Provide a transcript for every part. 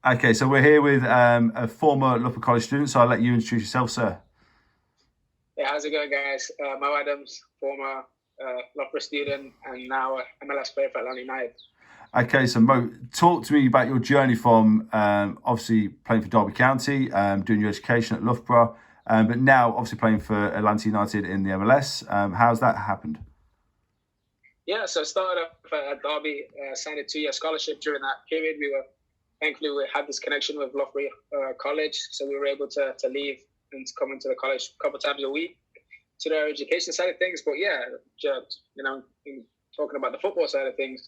Okay, so we're here with a former Loughborough College student, so I'll let you introduce yourself, sir. Yeah, how's it going, guys? Mo Adams, former Loughborough student and now MLS player for Atlanta United. Okay, so Mo, talk to me about your journey from obviously playing for Derby County, doing your education at Loughborough, but now obviously playing for Atlanta United in the MLS. How's that happened? Yeah, so I started off at Derby, signed a 2-year scholarship during that period. Thankfully, we had this connection with Loughborough College, so we were able to leave and to come into the college a couple of times a week to their education side of things. But yeah, just, talking about the football side of things,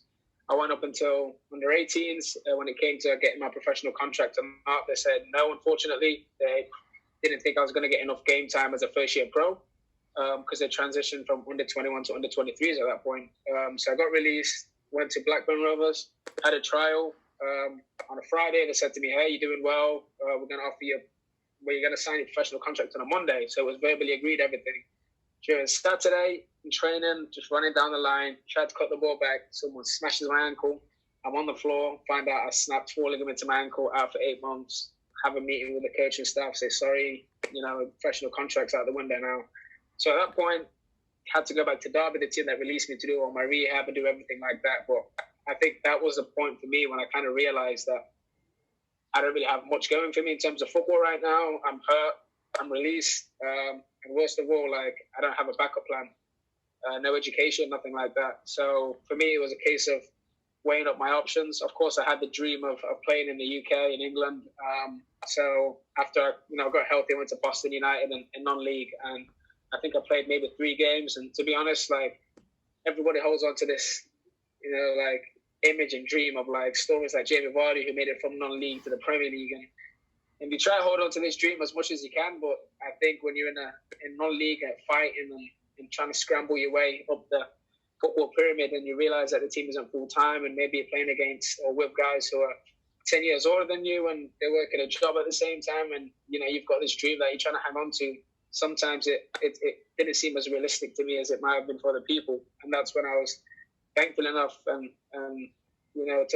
I went up until under 18s. When it came to getting my professional contract, they said no, unfortunately. They didn't think I was going to get enough game time as a first-year pro because they transitioned from under 21 to under 23s at that point. So I got released, went to Blackburn Rovers, had a trial. On a Friday, they said to me, hey, you're doing well. We're going to offer you, you're going to sign your professional contract on a Monday. So it was verbally agreed, everything. During Saturday, in training, just running down the line, tried to cut the ball back. Someone smashes my ankle. I'm on the floor, find out I snapped 4 ligaments in my ankle, out for 8 months. Have a meeting with the coaching staff, say, sorry, professional contract's out the window now. So at that point, had to go back to Derby, the team that released me, to do all my rehab and do everything like that. But I think that was a point for me when I kind of realized that I don't really have much going for me in terms of football right now. I'm hurt, I'm released, and worst of all, I don't have a backup plan. No education, nothing like that. So for me, it was a case of weighing up my options. Of course, I had the dream of playing in the UK, in England. So after I got healthy, I went to Boston United in non-league, and I think I played maybe 3 games. And to be honest, everybody holds on to this, image and dream of stories like Jamie Vardy, who made it from non-league to the Premier League, and you try to hold on to this dream as much as you can. But I think when you're in non-league and fighting and trying to scramble your way up the football pyramid, and you realize that the team isn't full time, and maybe you're playing against or with guys who are 10 years older than you, and they're working a job at the same time, and you've got this dream that you're trying to hang on to. Sometimes it didn't seem as realistic to me as it might have been for other people, and that's when I was thankful enough and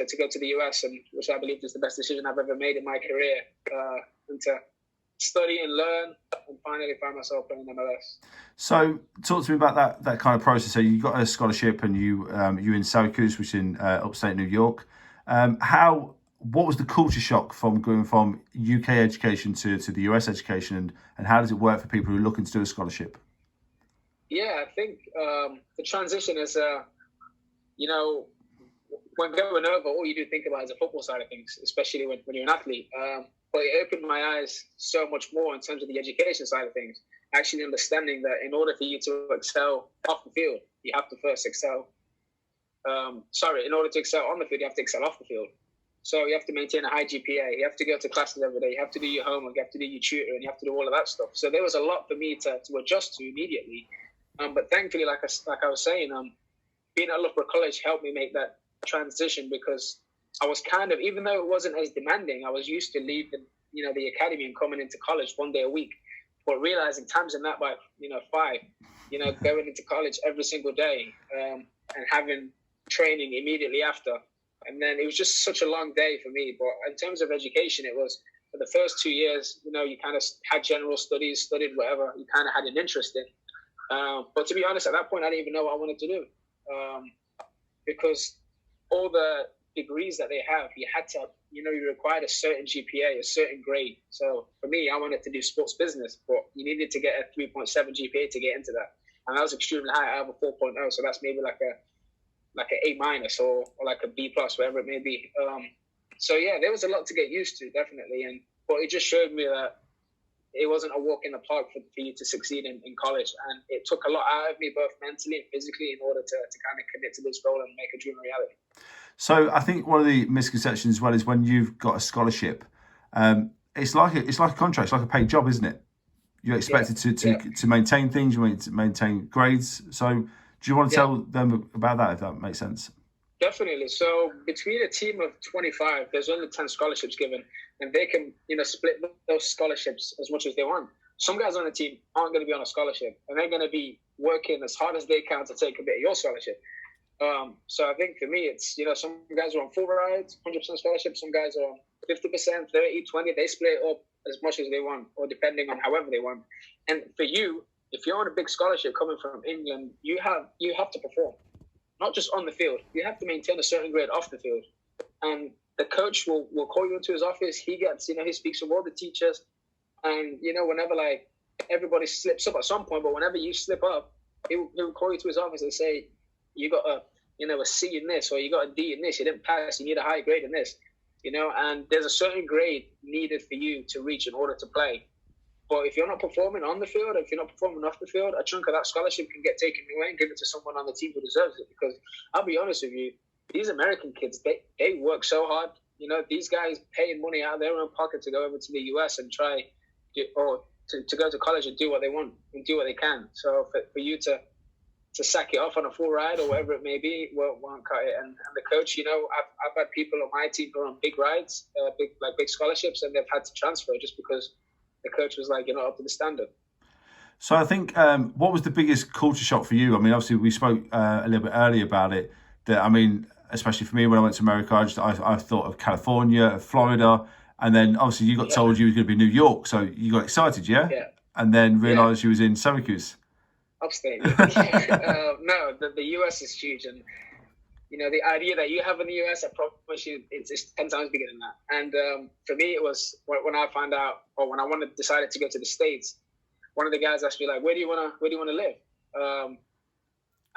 to go to the US, and which I believe is the best decision I've ever made in my career, and to study and learn and finally find myself playing MLS. So talk to me about that kind of process. So you got a scholarship and you in Syracuse, which is in upstate New York. What was the culture shock from going from UK education to the US education, and how does it work for people who are looking to do a scholarship? Yeah, I think the transition is, when going over, all you do think about is the football side of things, especially when you're an athlete. But it opened my eyes so much more in terms of the education side of things, actually understanding that in order for you to excel off the field, you have to first excel. In order to excel on the field, you have to excel off the field. So you have to maintain a high GPA. You have to go to classes every day. You have to do your homework. You have to do your tutoring. You have to do all of that stuff. So there was a lot for me to adjust to immediately. But thankfully, like I was saying, being at Loughborough College helped me make that transition, because I was even though it wasn't as demanding, I was used to leaving, the academy and coming into college 1 day a week. But realizing times in that by, 5, going into college every single day and having training immediately after. And then it was just such a long day for me. But in terms of education, it was for the first 2 years, you kind of had general studies, studied whatever you kind of had an interest in. But to be honest, at that point, I didn't even know what I wanted to do. Because all the degrees that they have, you had to, you required a certain GPA, a certain grade. So for me, I wanted to do sports business, but you needed to get a 3.7 GPA to get into that. And that was extremely high. I have a 4.0, so that's maybe like a A minus or like a B plus, whatever it may be. So yeah, there was a lot to get used to, definitely. But it just showed me that it wasn't a walk in the park for you to succeed in college. And it took a lot out of me, both mentally and physically, in order to kind of commit to this goal and make a dream a reality. So I think one of the misconceptions as well is when you've got a scholarship, it's like a contract, it's like a paid job, isn't it? You're expected to maintain things, you maintain grades. So do you want to tell them about that, if that makes sense? Definitely. So between a team of 25, there's only 10 scholarships given, and they can, split those scholarships as much as they want. Some guys on the team aren't going to be on a scholarship, and they're going to be working as hard as they can to take a bit of your scholarship. So I think for me, it's, some guys are on full rides, 100% scholarship. Some guys are on 50%, 30, 20. They split it up as much as they want, or depending on however they want. And for you, if you're on a big scholarship coming from England, you have to perform, not just on the field. You have to maintain a certain grade off the field. And the coach will call you into his office. He gets, he speaks with all the teachers. And, whenever like everybody slips up at some point, but whenever you slip up, he'll call you to his office and say, you got a C in this, or you got a D in this. You didn't pass. You need a high grade in this, and there's a certain grade needed for you to reach in order to play. But if you're not performing on the field, if you're not performing off the field, a chunk of that scholarship can get taken away and given to someone on the team who deserves it. Because I'll be honest with you, these American kids, they work so hard. These guys paying money out of their own pocket to go over to the US and try, or to go to college and do what they want and do what they can. So for you to sack it off on a full ride or whatever it may be, won't cut it. And the coach, I've had people on my team who are on big rides, big scholarships, and they've had to transfer just because the coach was like, you're not up to the standard. So I think, what was the biggest culture shock for you? I mean, obviously we spoke a little bit earlier about it. That, I mean, especially for me when I went to America, I thought of California, of Florida, and then obviously you got told you was going to be New York, so you got excited, yeah? Yeah. And then realised you was in Syracuse. Upstate. No, the US is huge, and the idea that you have in the US, I promise you, it's 10 times bigger than that. And for me, it was when I found out, or when I decided to go to the States. One of the guys asked me like, "Where do you want to live?"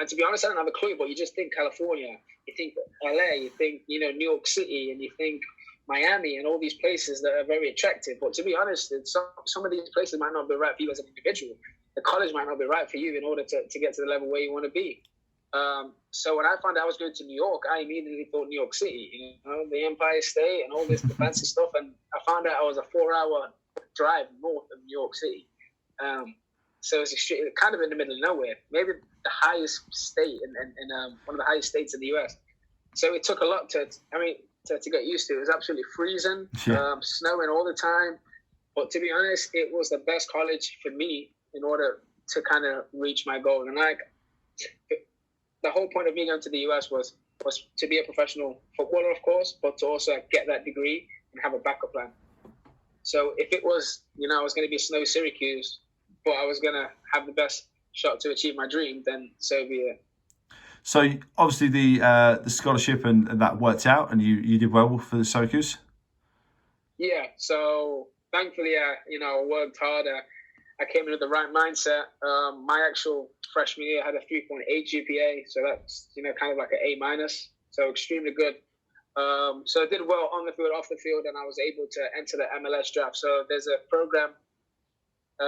And to be honest, I don't have a clue. But you just think California, you think LA, you think New York City, and you think Miami, and all these places that are very attractive. But to be honest, some of these places might not be right for you as an individual. The college might not be right for you in order to get to the level where you want to be. So when I found out I was going to New York, I immediately thought New York City, the Empire State and all this fancy stuff. And I found out I was a 4-hour drive north of New York City. So it's kind of in the middle of nowhere, maybe the highest state in one of the highest states in the US. So it took a lot to get used to. It was absolutely freezing, snowing all the time. But to be honest, it was the best college for me in order to kind of reach my goal. And the whole point of me going to the US was to be a professional footballer, of course, but to also get that degree and have a backup plan. So if it was, I was going to be a snowy Syracuse, but I was going to have the best shot to achieve my dream, then so be it. So obviously the scholarship and that worked out, and you did well for the Syracuse. Yeah. So thankfully, I worked hard. I came in with the right mindset. My actual freshman year had a 3.8 GPA, so that's kind of like an A-, so extremely good. So I did well on the field, off the field, and I was able to enter the MLS draft. So there's a program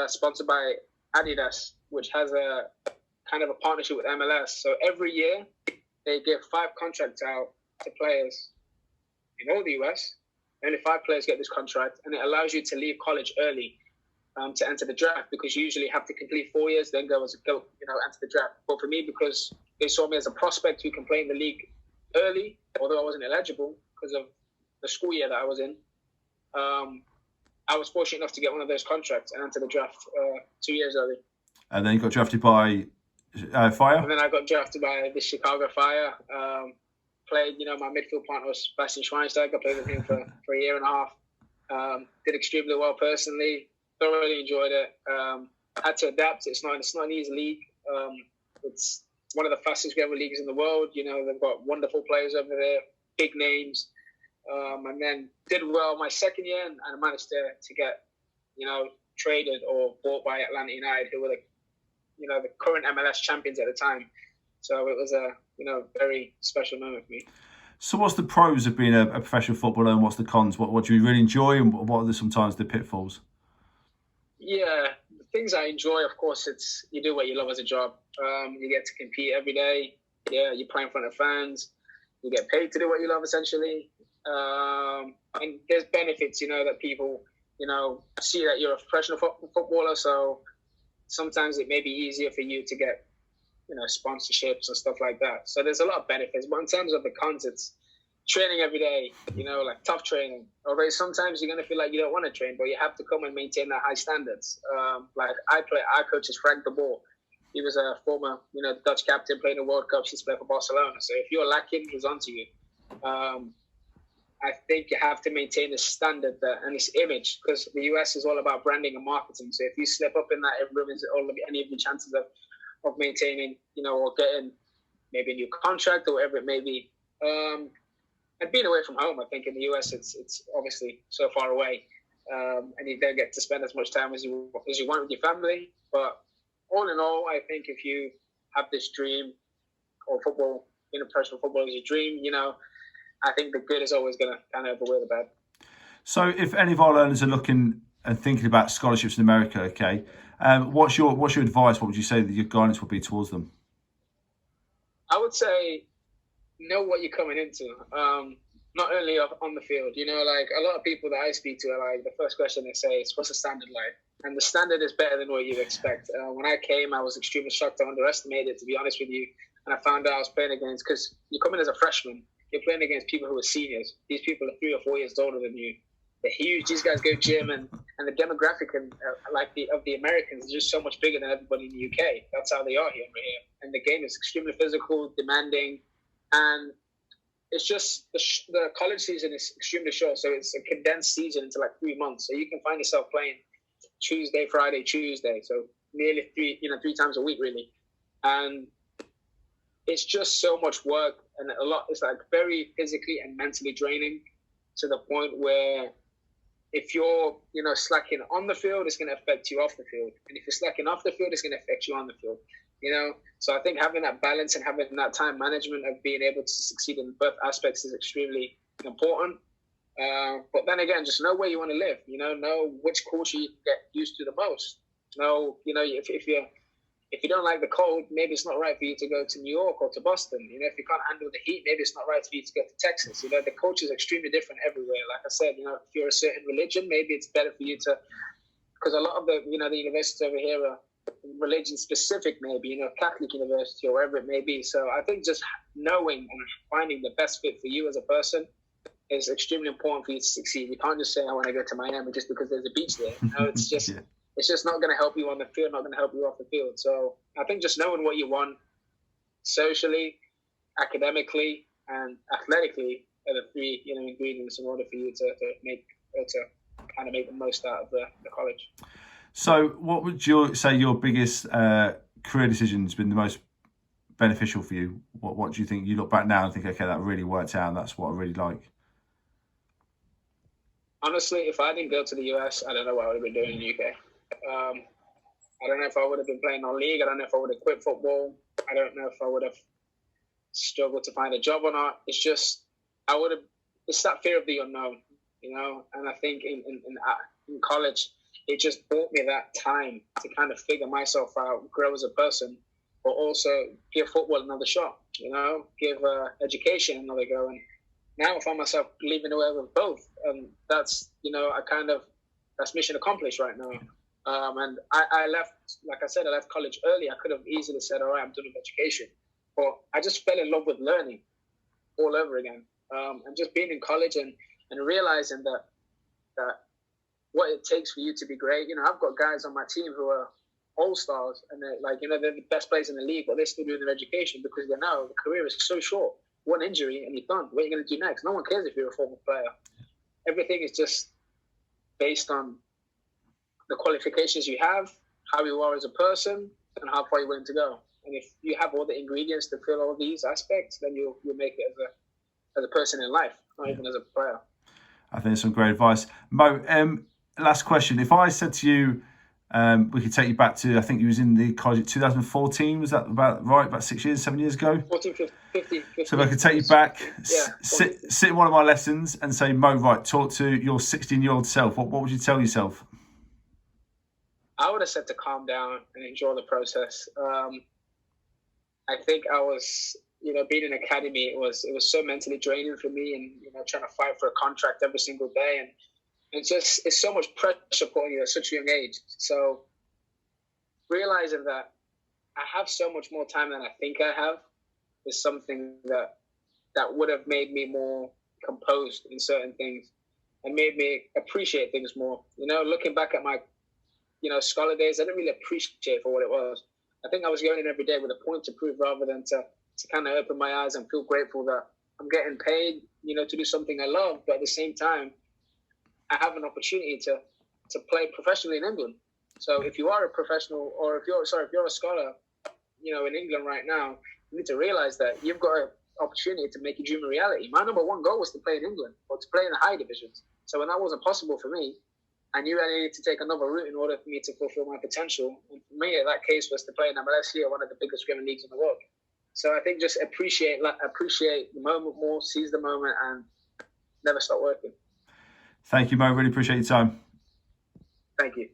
sponsored by Adidas, which has a kind of a partnership with MLS. So every year they give 5 contracts out to players in all the US. Only 5 players get this contract, and it allows you to leave college early to enter the draft, because you usually have to complete 4 years, then go enter the draft. But for me, because they saw me as a prospect who can play in the league early, although I wasn't eligible because of the school year that I was in, I was fortunate enough to get one of those contracts and enter the draft 2 years early. And then you got drafted by Fire? And then I got drafted by the Chicago Fire. Played, my midfield partner was Bastian Schweinsteiger. Played with him for a year and a half. Did extremely well personally. Thoroughly enjoyed it. Had to adapt. It's not an easy league. It's one of the fastest growing leagues in the world. They've got wonderful players over there, big names. And then did well my second year, and I managed to get, traded or bought by Atlanta United, who were the current MLS champions at the time. So it was a very special moment for me. So what's the pros of being a professional footballer, and what's the cons? What do you really enjoy, and what are sometimes the pitfalls? Yeah, the things I enjoy, of course, it's you do what you love as a job. You get to compete every day. Yeah, you play in front of fans. You get paid to do what you love, essentially. And there's benefits, that people, see that you're a professional footballer. So sometimes it may be easier for you to get, sponsorships and stuff like that. So there's a lot of benefits. But in terms of the cons, it's training every day, like tough training. Although sometimes you're going to feel like you don't want to train, but you have to come and maintain that high standards. Like I coach is Frank de Boer. He was a former, Dutch captain, playing the World Cup. He's played for Barcelona. So if you're lacking, he's onto you. I think you have to maintain this standard and this image, because the US is all about branding and marketing. So if you slip up in that, it ruins any of your chances of maintaining, or getting maybe a new contract or whatever it may be. And being away from home, I think in the US, it's obviously so far away, and you don't get to spend as much time as you want with your family. But all in all, I think if you have this dream, or football, professional football is your dream, I think the good is always going to kind of outweigh the bad. So, if any of our learners are looking and thinking about scholarships in America, okay, what's your advice? What would you say that your guidance would be towards them? I would say know what you're coming into. Not only on the field, like a lot of people that I speak to are like, the first question they say is, "What's the standard like?" And the standard is better than what you expect. When I came, I was extremely shocked. I underestimated it, to be honest with you. And I found out I was playing against, because you come in as a freshman, you're playing against people who are seniors. These people are 3 or 4 years older than you. They're huge. These guys go gym, and the demographic of the Americans is just so much bigger than everybody in the UK. That's how they are here. And the game is extremely physical, demanding, and it's just the college season is extremely short. So it's a condensed season into like 3 months. So you can find yourself playing Tuesday, Friday, Tuesday. So nearly three times a week, really. And it's just so much work, and a lot. It's like very physically and mentally draining, to the point where if you're slacking on the field, it's going to affect you off the field, and if you're slacking off the field, it's going to affect you on the field. So I think having that balance and having that time management of being able to succeed in both aspects is extremely important. But then again, just know where you want to live. Know which culture you get used to the most. If you don't like the cold, maybe it's not right for you to go to New York or to Boston. If you can't handle the heat, maybe it's not right for you to go to Texas. The culture is extremely different everywhere. Like I said, if you're a certain religion, maybe it's better for you to, because a lot of the the universities over here are religion specific, maybe Catholic university or wherever it may be. So I think just knowing and finding the best fit for you as a person is extremely important for you to succeed. You can't just say, "I want to go to Miami" just because there's a beach there. It's just yeah. It's just not going to help you on the field, not going to help you off the field. So I think just knowing what you want socially, academically, and athletically are the 3 ingredients in order for you to kind of make the most out of the college. So what would you say your biggest career decision has been the most beneficial for you? What do you think? You look back now and think, okay, that really worked out, and that's what I really like. Honestly, if I didn't go to the US, I don't know what I would have been doing in the UK. I don't know if I would have been playing on league. I don't know if I would have quit football. I don't know if I would have struggled to find a job or not. It's just, it's that fear of the unknown, and I think in college, it just bought me that time to kind of figure myself out, grow as a person, but also give football another shot, give education another go. And now I find myself leaving away with both. And that's, that's mission accomplished right now. And I left, like I said, I left college early. I could have easily said, all right, I'm done with education. But I just fell in love with learning all over again. And just being in college and realizing that what it takes for you to be great. I've got guys on my team who are all-stars, and they're the best players in the league, but they're still doing their education because they know the career is so short. One injury and you're done. What are you going to do next? No one cares if you're a former player. Everything is just based on the qualifications you have, how you are as a person, and how far you're willing to go. And if you have all the ingredients to fill all these aspects, then you'll make it as a person in life, not even as a player. I think it's some great advice. Mo, last question. If I said to you, we could take you back to, I think you was in the college in 2014, was that about right? About 7 years ago? 14, 15. So if I could take you back, sit in one of my lessons and say, Mo, right, talk to your 16-year-old self. What would you tell yourself? I would have said to calm down and enjoy the process. I think I was, being in academy, it was so mentally draining for me, and trying to fight for a contract every single day, and it's so much pressure put on you at such a young age. So realizing that I have so much more time than I think I have is something that would have made me more composed in certain things and made me appreciate things more. Looking back at my scholar days, I didn't really appreciate it for what it was. I think I was going in every day with a point to prove rather than to kind of open my eyes and feel grateful that I'm getting paid, to do something I love, but at the same time, I have an opportunity to play professionally in England. So if you are a professional, or if you're a scholar, in England right now, you need to realize that you've got an opportunity to make your dream a reality. My number one goal was to play in England or to play in the high divisions. So when that wasn't possible for me, I knew I needed to take another route in order for me to fulfill my potential. And for me, that case was to play in MLS here, one of the biggest scrimmage leagues in the world. So I think just appreciate the moment more, seize the moment, and never stop working. Thank you, Mo. Really appreciate your time. Thank you.